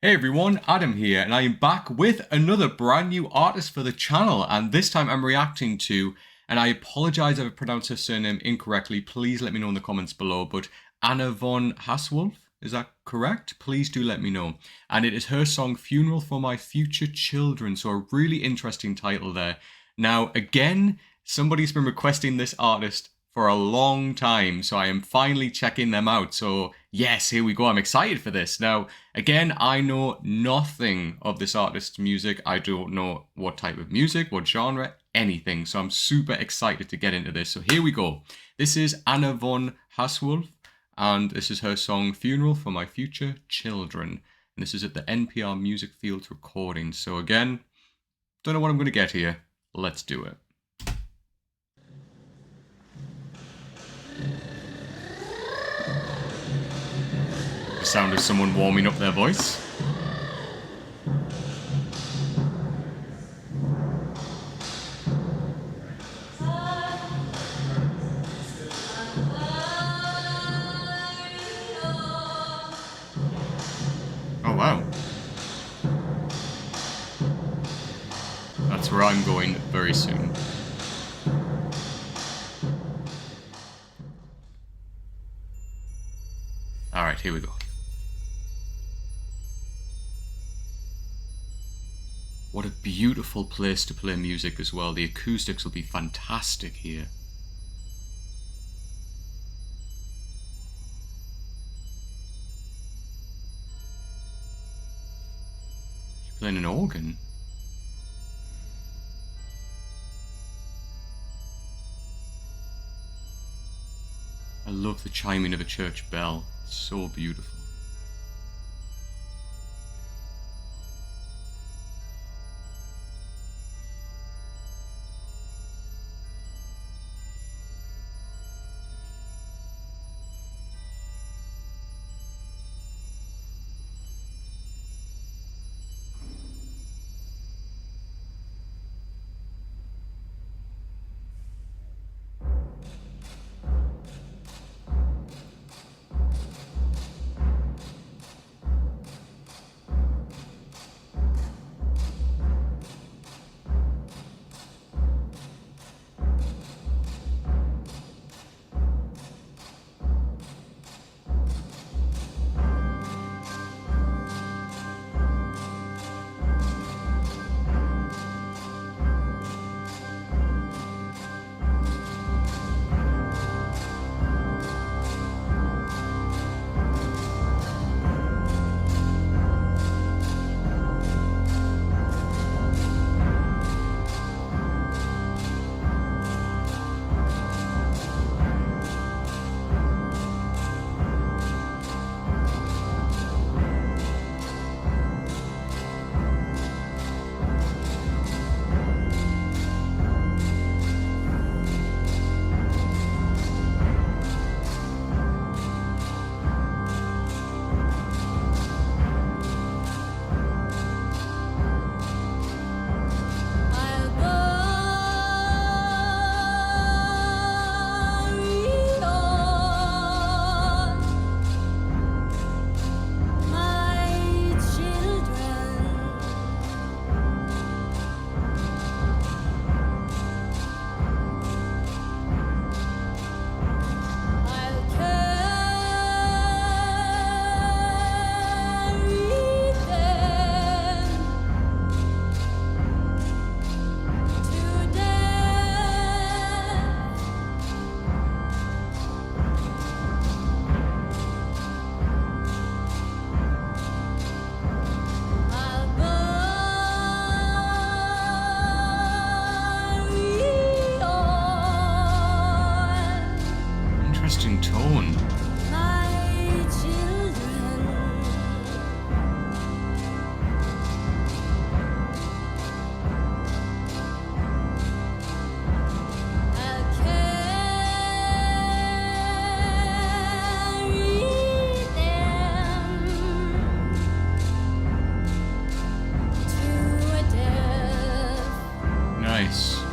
Hey everyone, Adam here, and I am back with another brand new artist for the channel. And this time I'm reacting to, and I apologize if I pronounced her surname incorrectly, please let me know in the comments below, but Anna von Hausswolff, is that correct? Please do let me know. And it is her song Funeral for My Future Children, so a really interesting title there. Now, again, somebody's been requesting this artist for a long time, so I am finally checking them out. So yes, here we go. I'm excited for this. Now, again, I know nothing of this artist's music. I don't know what type of music, what genre, anything. So I'm super excited to get into this. So here we go. This is Anna von Hausswolff, and this is her song Funeral for My Future Children. And this is at the NPR Music Field recording. So again, don't know what I'm going to get here. Let's do it. The sound of someone warming up their voice. Oh wow. That's where I'm going very soon. Alright, here we go. What a beautiful place to play music as well. The acoustics will be fantastic here. She's playing an organ. I love the chiming of a church bell. It's so beautiful. Interesting tone. Nice.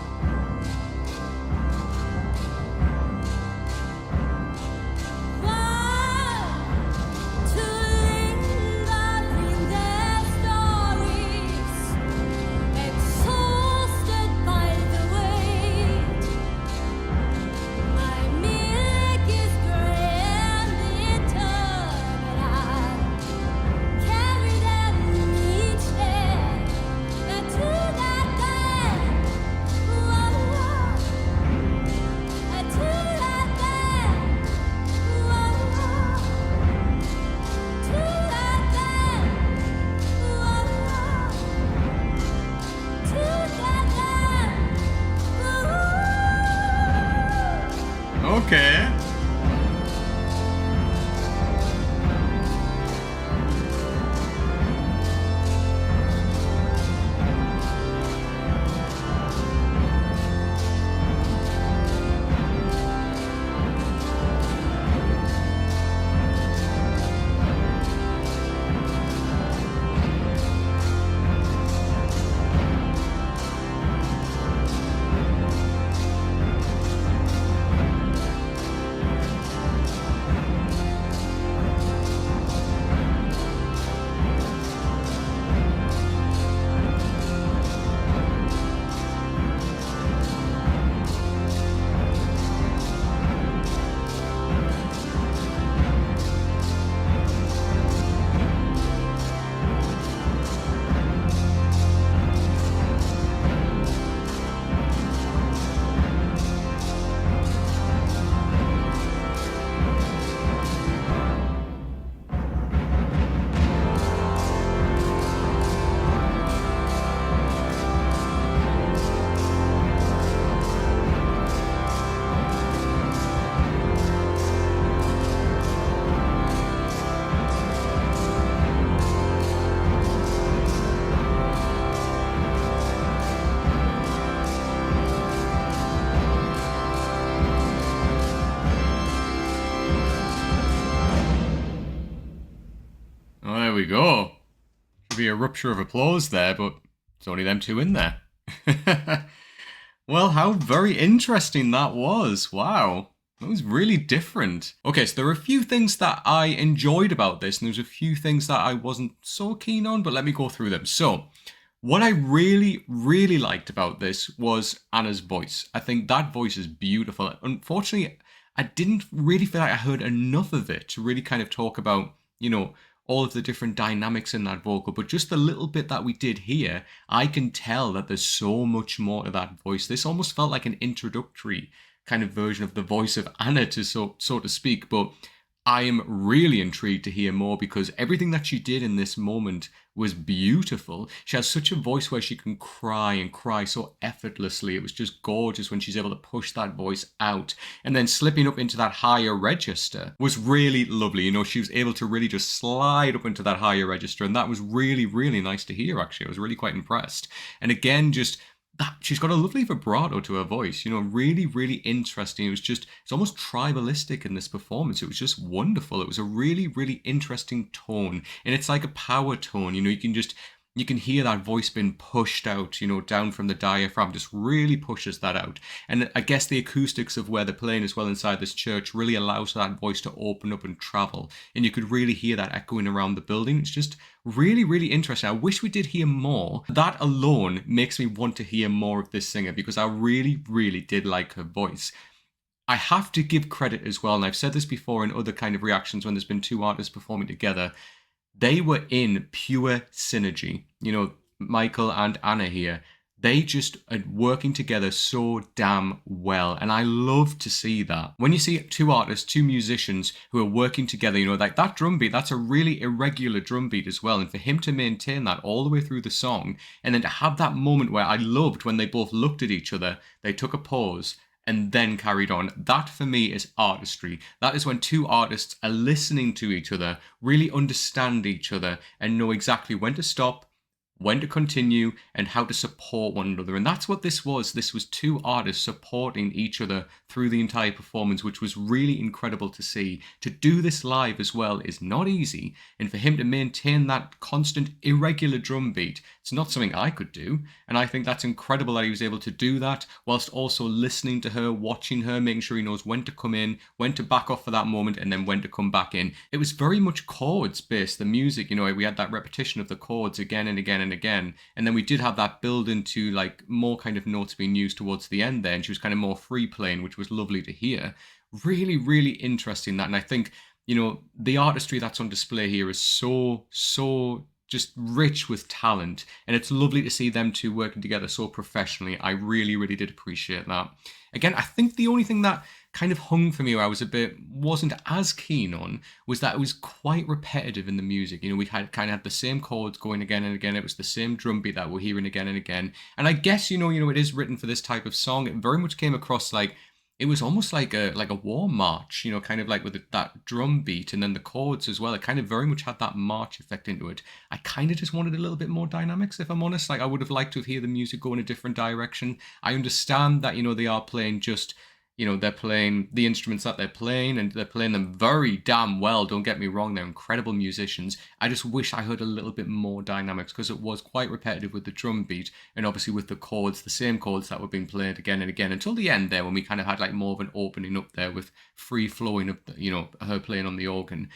Okay. Oh, there we go. Should be a rupture of applause there, but it's only them two in there. Well, how very interesting that was. Wow. That was really different. Okay, so there are a few things that I enjoyed about this, and there's a few things that I wasn't so keen on, but let me go through them. So, what I really, really liked about this was Anna's voice. I think that voice is beautiful. Unfortunately, I didn't really feel like I heard enough of it to really kind of talk about, all of the different dynamics in that vocal, but just the little bit that we did here, I can tell that there's so much more to that voice. This almost felt like an introductory kind of version of the voice of Anna, to so to speak, but I am really intrigued to hear more because everything that she did in this moment was beautiful. She has such a voice where she can cry and cry so effortlessly. It was just gorgeous when she's able to push that voice out. And then slipping up into that higher register was really lovely. She was able to really just slide up into that higher register. And that was really, really nice to hear, actually. I was really quite impressed. And again, just that she's got a lovely vibrato to her voice, really, really interesting. It's almost tribalistic in this performance. It was just wonderful. It was a really, really interesting tone, and it's like a power tone. You can hear that voice being pushed out, down from the diaphragm, just really pushes that out. And I guess the acoustics of where they're playing as well inside this church really allows that voice to open up and travel. And you could really hear that echoing around the building. It's just really, really interesting. I wish we did hear more. That alone makes me want to hear more of this singer because I really, really did like her voice. I have to give credit as well, and I've said this before in other kind of reactions when there's been two artists performing together. They were in pure synergy. Michael and Anna here, they just are working together so damn well. And I love to see that. When you see two artists, two musicians who are working together, like that drum beat, that's a really irregular drum beat as well. And for him to maintain that all the way through the song, and then to have that moment where I loved when they both looked at each other, they took a pause, and then carried on. That for me is artistry. That is when two artists are listening to each other, really understand each other, and know exactly when to stop, when to continue, and how to support one another. And that's what this was. This was two artists supporting each other through the entire performance, which was really incredible to see. To do this live as well is not easy. And for him to maintain that constant irregular drum beat, it's not something I could do. And I think that's incredible that he was able to do that whilst also listening to her, watching her, making sure he knows when to come in, when to back off for that moment, and then when to come back in. It was very much chords based, the music, we had that repetition of the chords again and again and again. And then we did have that build into like more kind of notes being used towards the end there. And she was kind of more free playing, which was lovely to hear. Really, really interesting that. And I think, the artistry that's on display here is so just rich with talent. And it's lovely to see them two working together so professionally. I really, really did appreciate that. Again, I think the only thing that kind of hung for me where I wasn't as keen on was that it was quite repetitive in the music. We had kind of had the same chords going again and again. It was the same drum beat that we're hearing again and again. And I guess, it is written for this type of song. It very much came across like it was almost like a war march, you know, kind of like with that drum beat and then the chords as well. It kind of very much had that march effect into it. I kind of just wanted a little bit more dynamics, if I'm honest. Like I would have liked to have heard the music go in a different direction. I understand that, you know, they are playing just, you know, they're playing the instruments that they're playing and they're playing them very damn well. Don't get me wrong, they're incredible musicians. I just wish I heard a little bit more dynamics because it was quite repetitive with the drum beat and obviously with the chords, the same chords that were being played again and again until the end there when we kind of had like more of an opening up there with free flowing of, you know, her playing on the organ.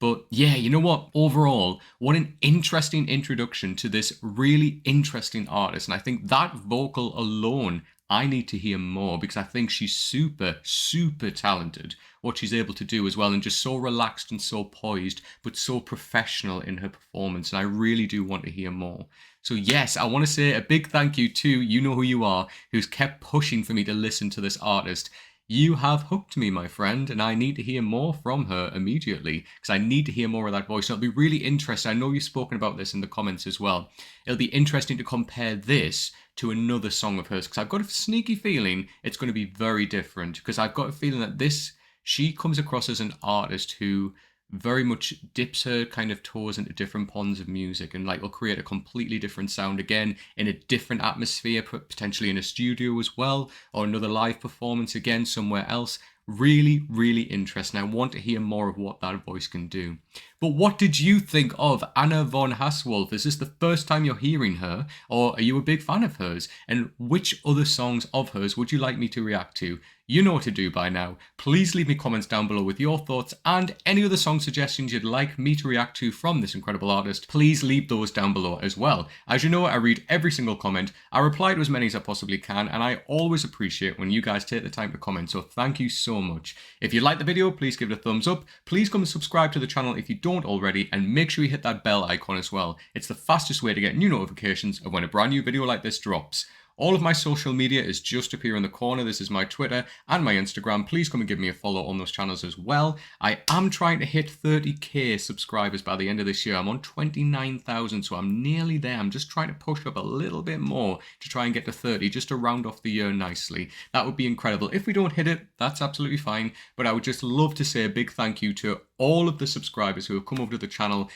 But yeah, you know what? Overall, what an interesting introduction to this really interesting artist. And I think that vocal alone, I need to hear more because I think she's super, super talented. What she's able to do as well, and just so relaxed and so poised, but so professional in her performance. And I really do want to hear more. So yes, I want to say a big thank you to you know who you are, who's kept pushing for me to listen to this artist. You have hooked me, my friend, and I need to hear more from her immediately because I need to hear more of that voice. And it'll be really interesting. I know you've spoken about this in the comments as well. It'll be interesting to compare this to another song of hers because I've got a sneaky feeling it's going to be very different because I've got a feeling that she comes across as an artist who very much dips her kind of toes into different ponds of music and like will create a completely different sound again in a different atmosphere, potentially in a studio as well, or another live performance again somewhere else. Really, really interesting. I want to hear more of what that voice can do. But what did you think of Anna von Hausswolff? Is this the first time you're hearing her, or are you a big fan of hers? And which other songs of hers would you like me to react to? You know what to do by now. Please leave me comments down below with your thoughts and any other song suggestions you'd like me to react to from this incredible artist. Please leave those down below as well. As you know, I read every single comment. I reply to as many as I possibly can, and I always appreciate when you guys take the time to comment, so thank you so much. If you like the video, please give it a thumbs up. Please come and subscribe to the channel if you don't already, and make sure you hit that bell icon as well. It's the fastest way to get new notifications of when a brand new video like this drops. All of my social media is just up here in the corner. This is my Twitter and my Instagram. Please come and give me a follow on those channels as well. I am trying to hit 30k subscribers by the end of this year. I'm on 29,000, so I'm nearly there. I'm just trying to push up a little bit more to try and get to 30, just to round off the year nicely. That would be incredible. If we don't hit it, that's absolutely fine. But I would just love to say a big thank you to all of the subscribers who have come over to the channel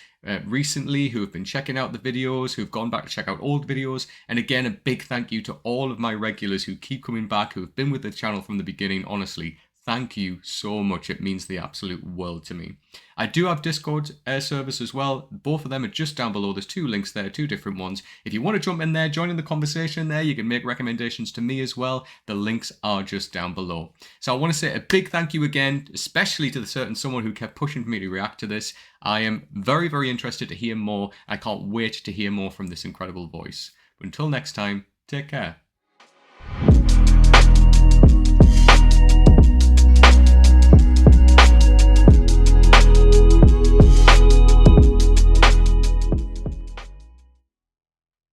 recently, who have been checking out the videos, who've gone back to check out old videos. And again, a big thank you to all of my regulars who keep coming back, who have been with the channel from the beginning. Honestly, thank you so much. It means the absolute world to me. I do have Discord servers as well. Both of them are just down below. There's two links there, two different ones. If you want to jump in there, join in the conversation there, you can make recommendations to me as well. The links are just down below. So I want to say a big thank you again, especially to the certain someone who kept pushing for me to react to this. I am very, very interested to hear more. I can't wait to hear more from this incredible voice. But until next time, take care.